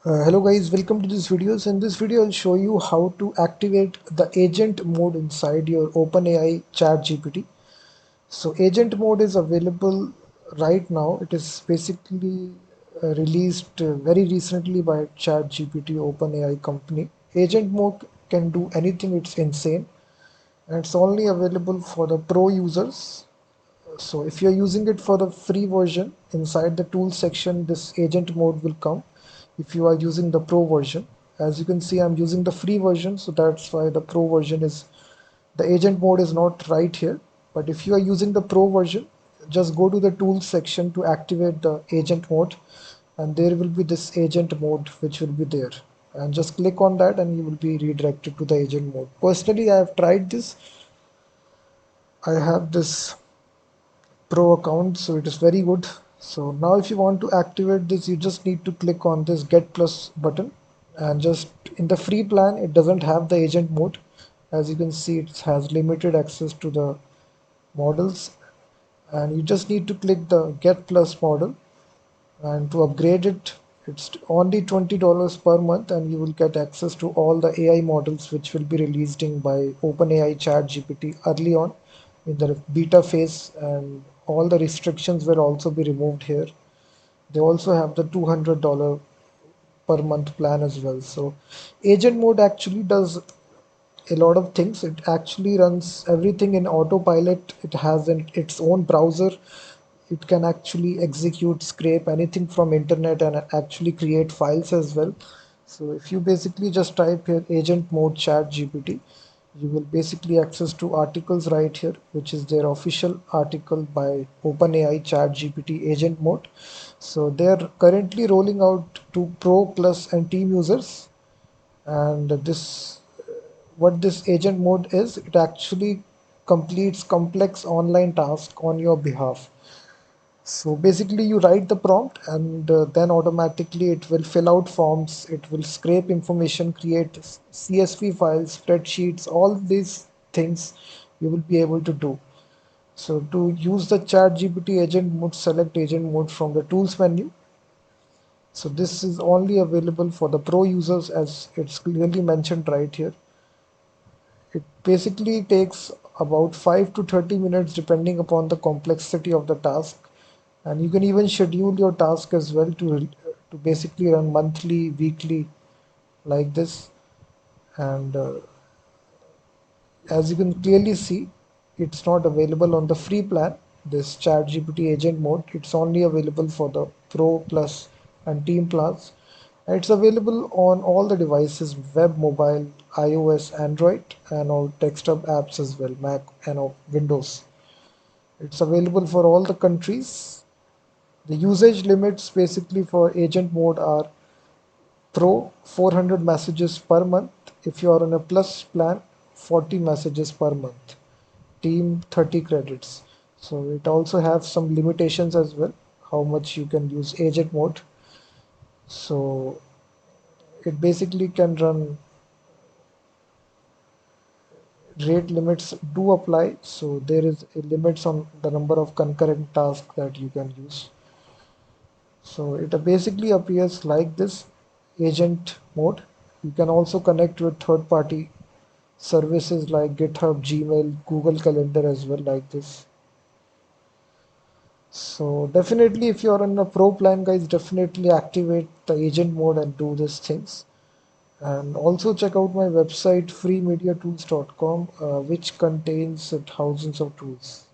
Hello guys, welcome to this video. So in this video I'll show you how to activate the agent mode inside your OpenAI ChatGPT. So agent mode is available right now. It is basically released very recently by ChatGPT OpenAI company. Agent mode can do anything, it's insane, and it's only available for the pro users. So if you're using it for the free version, inside the tools section this agent mode will come. If you are using the pro version, as you can see I'm using the free version, so that's why the pro version is, the agent mode is not right here. But if you are using the pro version, just go to the tools section to activate the agent mode, and there will be this agent mode which will be there, and just click on that and you will be redirected to the agent mode. Personally I have tried this. I have this pro account, so it is very good. So now if you want to activate this, you just need to click on this get plus button, and just in the free plan it doesn't have the agent mode. As you can see, it has limited access to the models, and you just need to click the get plus model, and to upgrade it, it's only $20 per month, and you will get access to all the AI models which will be released in by OpenAI ChatGPT early on in the beta phase, and all the restrictions will also be removed here. They also have the $200 per month plan as well. So agent mode actually does a lot of things. It actually runs everything in autopilot. It has its own browser. It can actually execute, scrape anything from internet and actually create files as well. So if you basically just type here agent mode chat GPT, you will basically access to articles right here, which is their official article by OpenAI chat GPT agent mode. So they're currently rolling out to pro plus and team users. And this, what this agent mode is, it actually completes complex online tasks on your behalf. So basically you write the prompt, and then automatically it will fill out forms, it will scrape information, create CSV files, spreadsheets, all these things you will be able to do. So to use the chat GPT agent mode, select agent mode from the tools menu. So this is only available for the pro users, as it's clearly mentioned right here. It basically takes about 5 to 30 minutes depending upon the complexity of the task, and you can even schedule your task as well to basically run monthly, weekly, like this. And as you can clearly see, it's not available on the free plan, this chat GPT agent mode. It's only available for the pro plus and team plans. And it's available on all the devices: web, mobile, iOS, Android, and all desktop apps as well, Mac and Windows. It's available for all the countries. The usage limits basically for agent mode are pro 400 messages per month. If you are on a plus plan, 40 messages per month. Team 30 credits. So it also has some limitations as well, how much you can use agent mode. So it basically can run, rate limits do apply. So there is a limits on the number of concurrent tasks that you can use. So it basically appears like this agent mode. You can also connect with third-party services like GitHub, Gmail, Google Calendar as well, like this. So definitely if you're on a pro plan, guys, definitely activate the agent mode and do these things. And also check out my website freemediatools.com, which contains thousands of tools.